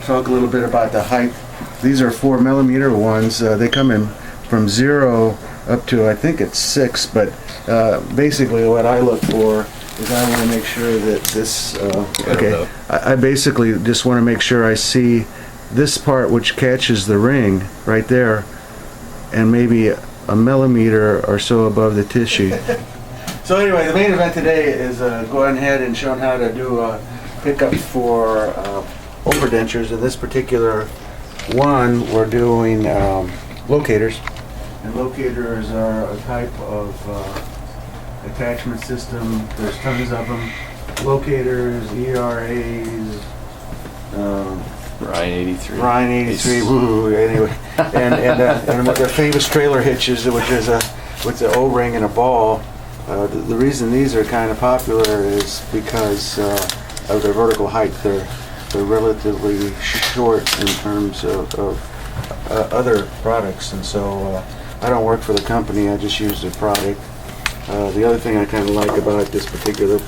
talk a little bit about the height. These are 4mm ones. They come in from 0 up to, I think it's 6, but basically what I look for is I want to make sure that this, I basically just want to make sure I see this part which catches the ring right there, and maybe a millimeter or so above the tissue. So anyway, the main event today is going ahead and showing how to do pickups for overdentures. In this particular one, we're doing locators. And locators are a type of attachment system. There's tons of them. Locators, ERAs, Ryan 83. Ryan 83, woo, anyway. And the famous trailer hitches, which is with the O-ring and a ball. The reason these are kind of popular is because of their vertical height. They're relatively short in terms of other products, and so I don't work for the company, I just use their product. The other thing I kind of like about this particular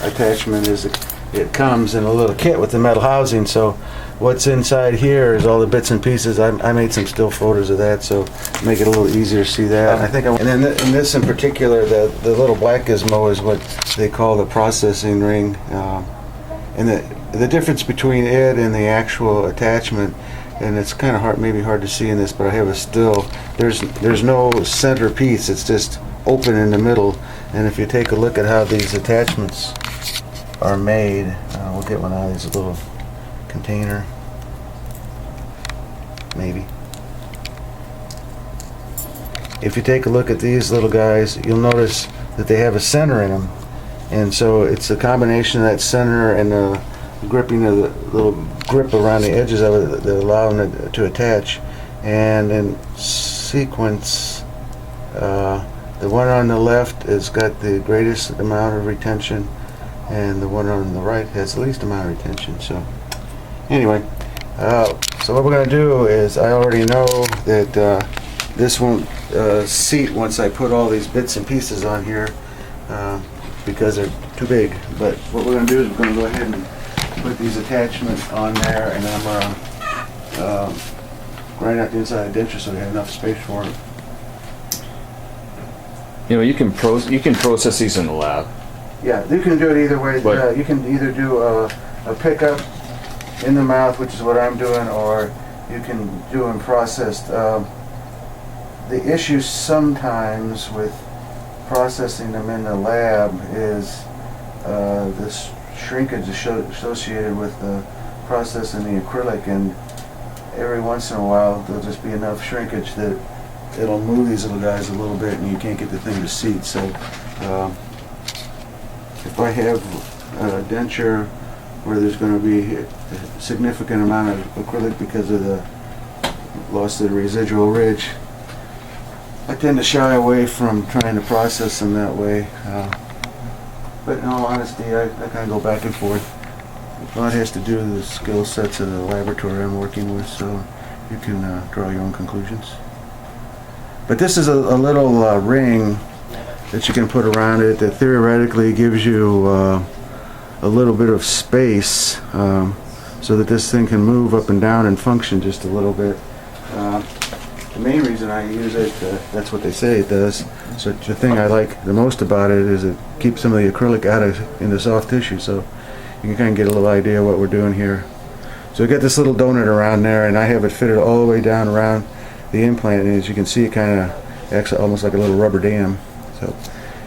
attachment is it comes in a little kit with the metal housing, so what's inside here is all the bits and pieces. I made some still photos of that, so make it a little easier to see that. And then in this in particular, the little black gizmo is what they call the processing ring. And the difference between it and the actual attachment, and it's kind of hard, maybe hard to see in this, but I have a still. There's no center piece. It's just open in the middle. And if you take a look at how these attachments are made, we'll get one out of this little container, maybe. If you take a look at these little guys, you'll notice that they have a center in them, and so it's a combination of that center and the gripping of the little grip around the edges of it that allow them to attach. And in sequence, the one on the left has got the greatest amount of retention, and the one on the right has the least amount of retention. So anyway, so what we're going to do is, I already know that this won't seat once I put all these bits and pieces on here because they're too big. But what we're going to do is we're going to go ahead and put these attachments on there, and I'm going to grind out the inside of the denture so we have enough space for it. You know, you can process these in the lab. Yeah, you can do it either way. You can either do a pickup in the mouth, which is what I'm doing, or you can do them processed. The issue sometimes with processing them in the lab is this shrinkage associated with processing the acrylic, and every once in a while there'll just be enough shrinkage that it'll move these little guys a little bit and you can't get the thing to seat. So if I have a denture where there's going to be a significant amount of acrylic because of the loss of the residual ridge, I tend to shy away from trying to process them that way. But in all honesty, I kind of go back and forth. A lot has to do with the skill sets of the laboratory I'm working with, so you can draw your own conclusions. But this is a little ring that you can put around it that theoretically gives you a little bit of space so that this thing can move up and down and function just a little bit. The main reason I use it, that's what they say it does. So the thing I like the most about it is it keeps some of the acrylic out of in the soft tissue, so you can kind of get a little idea of what we're doing here. So we got this little donut around there, and I have it fitted all the way down around the implant, and as you can see, it kind of acts almost like a little rubber dam. So,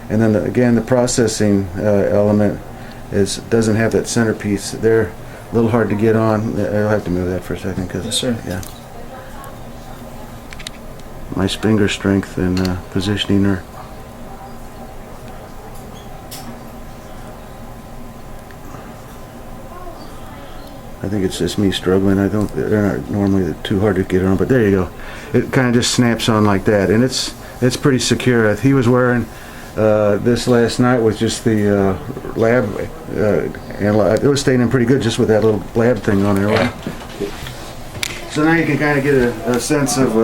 and then again, the processing element doesn't have that centerpiece. They're a little hard to get on. I'll have to move that for a second, because yes, sir. Yeah, my finger strength and positioning are. I think it's just me struggling. They're not normally too hard to get on, but there you go. It kind of just snaps on like that, and it's pretty secure. He was wearing this last night with just the lab, and it was staying in pretty good just with that little lab thing on there. Right? So now you can kind of get a sense of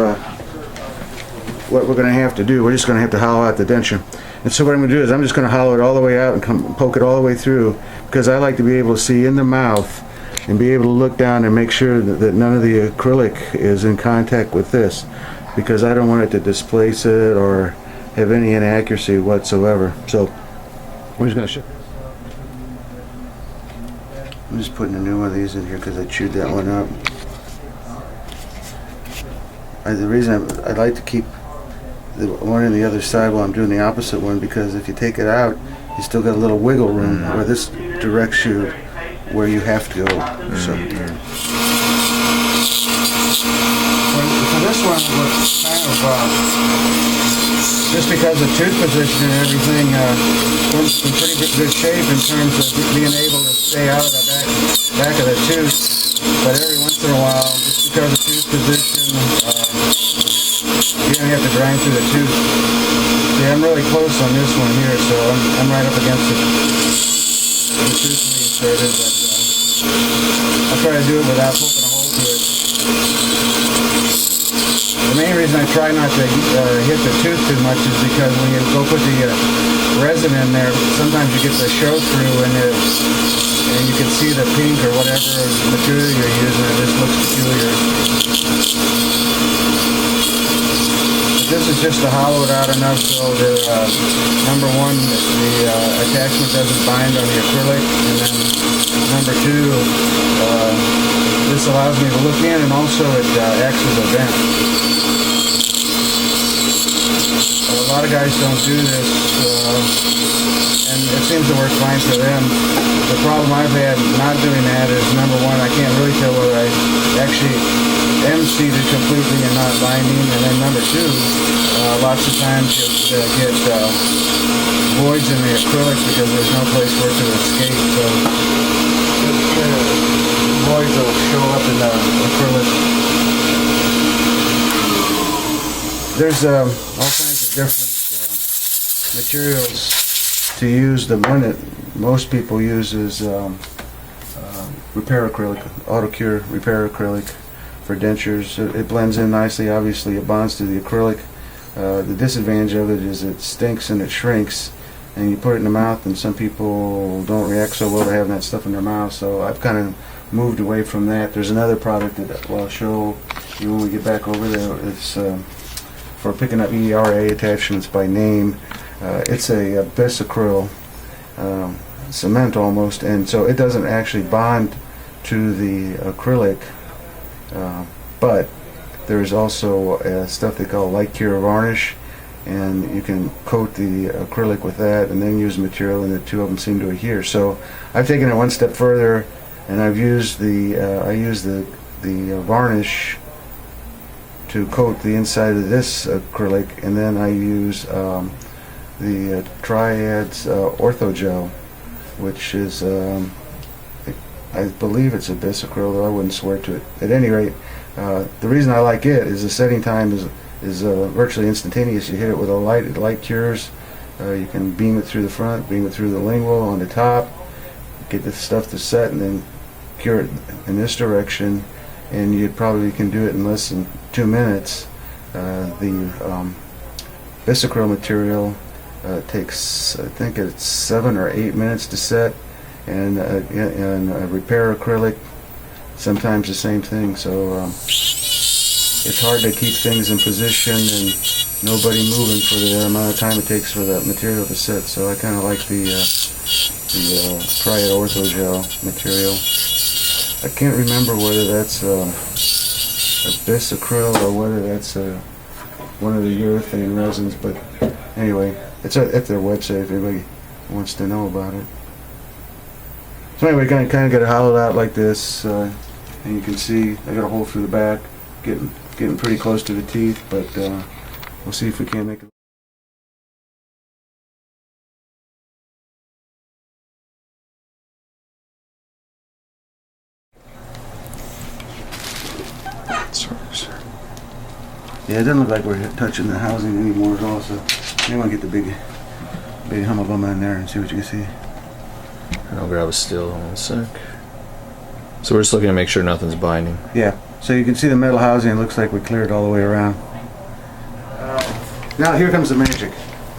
what we're going to have to do. We're just going to have to hollow out the denture. And so what I'm going to do is I'm just going to hollow it all the way out and poke it all the way through, because I like to be able to see in the mouth and be able to look down and make sure that none of the acrylic is in contact with this, because I don't want it to displace it or have any inaccuracy whatsoever. So we're just going to I'm just putting a new one of these in here because I chewed that one up. The reason I'd like to keep the one on the other side while I'm doing the opposite one, because if you take it out, you still got a little wiggle room where this directs you where you have to go. So for this one, was kind of just because of tooth position and everything, was in pretty good shape in terms of being able to stay out of the back of the tooth. But every once in a while, just because of tooth position, you're gonna have to grind through the tooth. See, I'm really close on this one here, so I'm right up against the tooth when you inserted, but I'll try to do it without poking a hole to it. The main reason I try not to hit the tooth too much is because when you go put the resin in there, sometimes you get the show through and you can see the pink or whatever material you're using, and it just looks peculiar. This is just to hollow it out enough so that, number one, the attachment doesn't bind on the acrylic, and then number two, this allows me to look in, and also it acts as a vent. A lot of guys don't do this, and it seems to work fine for them. The problem I've had not doing that is, number one, I can't really tell whether I actually am seated completely and not binding, and then number two, lots of times you'll get voids in the acrylic because there's no place for it to escape, so voids will show up in the acrylic. There's all kinds of different materials to use. The one that most people use is repair acrylic, auto cure repair acrylic for dentures. It blends in nicely. Obviously it bonds to the acrylic. The disadvantage of it is it stinks and it shrinks, and you put it in the mouth, and some people don't react so well to having that stuff in their mouth, so I've kind of moved away from that. There's another product that I'll show you when we get back over there. It's for picking up ERA attachments by name. It's a bisacryl cement almost, and so it doesn't actually bond to the acrylic, but there's also stuff they call light cure varnish, and you can coat the acrylic with that and then use material, and the two of them seem to adhere. So I've taken it one step further, and I've used the varnish to coat the inside of this acrylic, and then I use the Triad's Orthogel, whiis is I believe it's a bisacryl, though I wouldn't swear to it. At any rate, the reason I like it is the setting time is virtually instantaneous. You hit it with a light cures. You can beam it through the front, beam it through the lingual on the top, get the stuff to set, and then cure it in this direction, and you probably can do it in less than 2 minutes. The bisacryl material takes, I think it's 7 or 8 minutes to set, and repair acrylic, sometimes the same thing. So it's hard to keep things in position and nobody moving for the amount of time it takes for that material to set. So I kind of like the Triad Orthogel material. I can't remember whether that's a bisacryl or whether that's one of the urethane resins, but anyway, it's at their website if anybody wants to know about it. So anyway, kind of get it hollowed out like this, and you can see I got a hole through the back, getting pretty close to the teeth, but we'll see if we can make it. Yeah, it doesn't look like we're touching the housing anymore at all, so you want to get the big humabumma in there and see what you can see. I'll grab a still in 1 sec. So we're just looking to make sure nothing's binding. Yeah, so you can see the metal housing. It looks like we cleared all the way around. Now here comes the magic.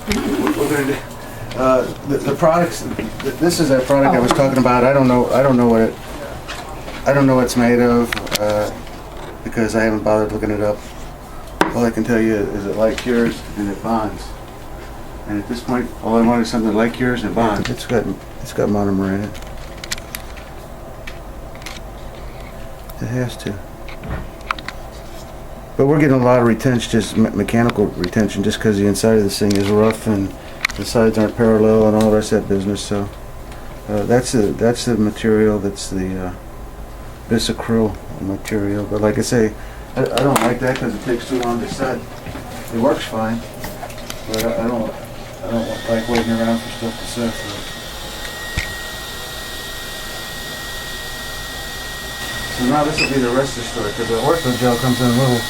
We're going to do the products. This is that product I was talking about. I don't know what it. I don't know what it's made of because I haven't bothered looking it up. All I can tell you is it light cures and it bonds. And at this point, all I want is something that light cures and bonds. It's got monomer in it. It has to. But we're getting a lot of retention, just mechanical retention, just because the inside of this thing is rough and the sides aren't parallel and all the rest of that business. So that's the material. That's the bisacryl material. But like I say, I don't like that because it takes too long to set. It works fine, but I don't like waiting around for stuff to set. So now this will be the rest of the story, because the ortho gel comes in a little,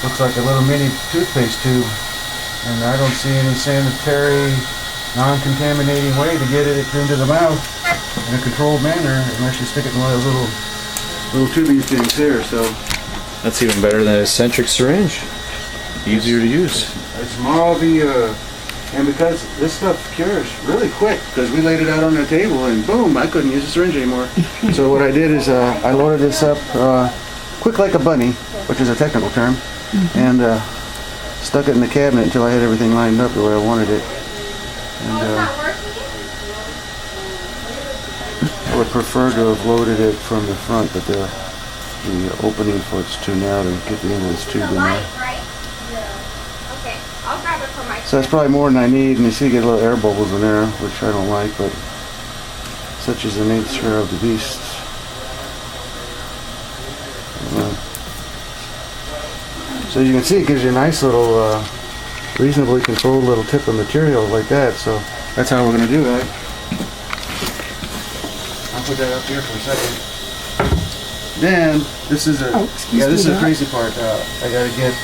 looks like a little mini toothpaste tube, and I don't see any sanitary, non-contaminating way to get it into the mouth in a controlled manner unless you stick it in one of those little tubey things here. So That's even better than a centric syringe. Easier to use. it's more the and because this stuff cures really quick, because we laid it out on the table and boom, I couldn't use the syringe anymore. So what I did is I loaded this up quick like a bunny, which is a technical term, and stuck it in the cabinet until I had everything lined up the way I wanted it. And I would prefer to have loaded it from the front, but the opening for it's too narrow to get the end of this tube in there. I'll grab it for my So that's probably more than I need, and you see you get little air bubbles in there, which I don't like, but such is the nature of the beast. So you can see it gives you a nice little, reasonably controlled little tip of material like that, so that's how we're going to do that. I'll put that up here for a second. Then, this is this is the crazy part. I got to get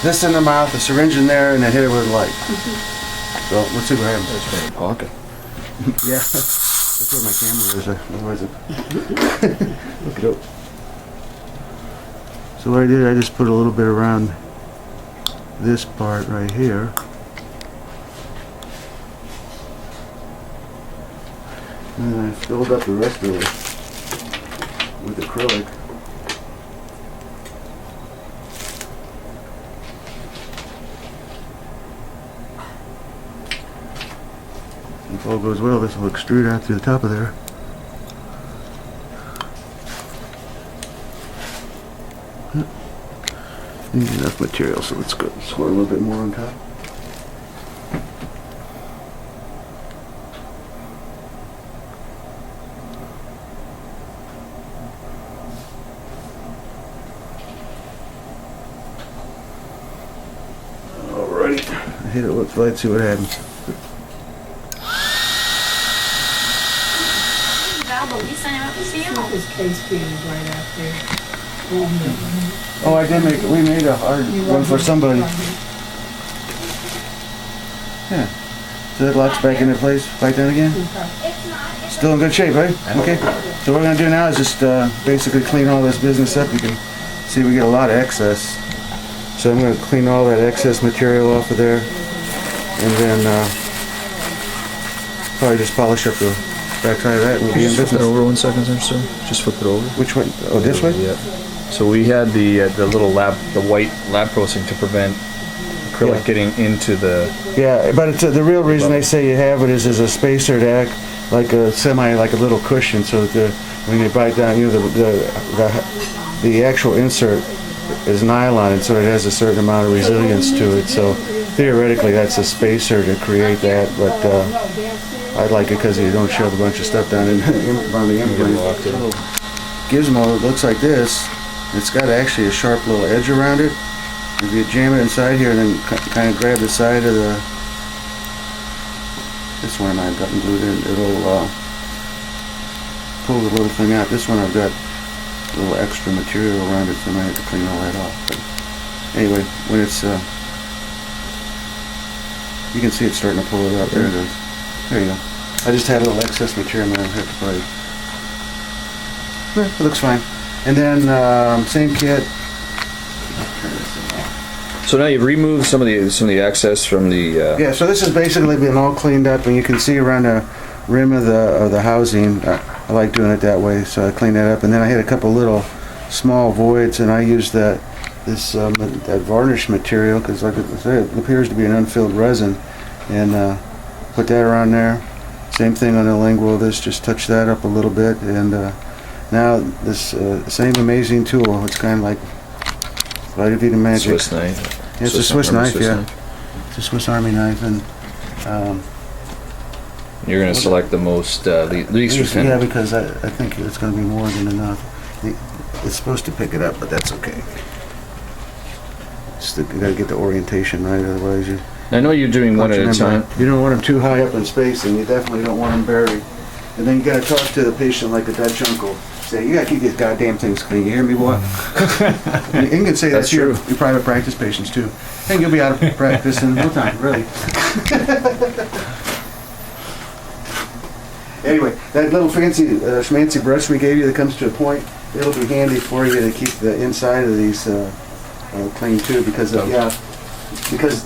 this in the mouth, the syringe in there, and then hit it with light. So let's see what happens. That's very pocket. Yeah, that's where my camera is. Otherwise, look it up. So what I did, I just put a little bit around this part right here. And then I filled up the rest of it with acrylic. If all goes well, this will extrude out through the top of there. Need enough material, so let's go squirt a little bit more on top. Alrighty, hit it with light, see what happens. His case being right out there. Oh, I did we made a hard one for somebody. Yeah. So that locks back into place, right down again? Still in good shape, right? Okay. So what we're going to do now is just basically clean all this business up. You can see we get a lot of excess. So I'm going to clean all that excess material off of there. And then probably just polish up the backside of that and we'll be in Just flip it business. over 1 second there, sir. Just flip it over. Which one? Oh, this way? Yeah. So we had the little the white lab processing to prevent acrylic getting into the. Yeah, but it's, the real reason they say you have it is as a spacer to act like a like a little cushion, so that when you bite down, you know, the actual insert is nylon, and so it has a certain amount of resilience to it. So theoretically, that's a spacer to create that, but I like it because you don't shove a bunch of stuff down in around the implant. Gizmo looks like this. It's got actually a sharp little edge around it. If you jam it inside here and then kind of grab the side of this one I've gotten glued in, it'll pull the little thing out. This one I've got a little extra material around it, so I might have to clean all that off. But anyway, when it's, you can see it starting to pull it out. There it is. There you go. I just had a little excess material and I have to probably, it looks fine. And then same kit. So now you've removed some of the excess from the. Yeah, so this has basically been all cleaned up, and you can see around the rim of the housing. I like doing it that way, so I cleaned that up. And then I had a couple little small voids, and I used that varnish material, because like I said, it appears to be an unfilled resin, and put that around there. Same thing on the lingual. This, just touch that up a little bit, and now this same amazing tool. It's kind of like Vita Vita Magic. Swiss knife. Yeah, it's a Swiss knife, yeah. It's a Swiss Army knife, and you're going to select the most least refined. yeah, because I think it's going to be more than enough. It's supposed to pick it up, but that's okay. You got to get the orientation right, otherwise you. I know you're doing one at a time. You don't want them too high up in space, and you definitely don't want them buried. And then you got to talk to the patient like a Dutch uncle. Say, you got to keep these goddamn things clean. You hear me, boy? You can say that to your private practice patients too, and you'll be out of practice in no time, really. Anyway, that little fancy schmancy brush we gave you that comes to a point, it'll be handy for you to keep the inside of these clean too, because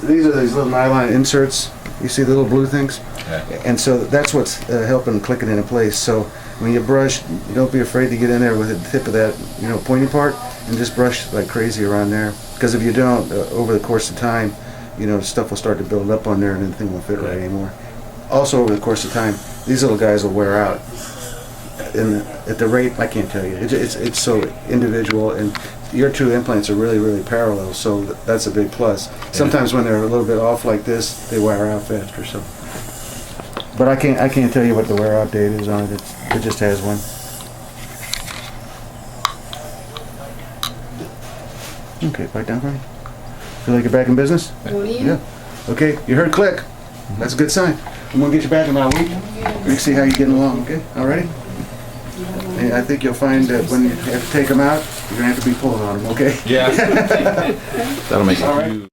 these are these little nylon inserts. You see the little blue things? Yeah. And so that's what's helping click it into place. So when you brush, don't be afraid to get in there with the tip of that, pointy part, and just brush like crazy around there. Because if you don't, over the course of time, stuff will start to build up on there, and the thing won't fit right anymore. Also, over the course of time, these little guys will wear out. And at the rate, I can't tell you. It's so individual, and your two implants are really, really parallel, so that's a big plus. Yeah. Sometimes when they're a little bit off like this, they wear out faster. So, but I can't tell you what the wear out date is on it. It just has one. Okay, pipe down for me. Feel like you're back in business? Yeah. Okay, you heard click. That's a good sign. I'm gonna get you back in about a week. We're gonna see how you're getting along. Okay, all righty. And I think you'll find that when you have to take them out, you're gonna have to be pulling on them. Okay? Yeah. That'll make it. All right.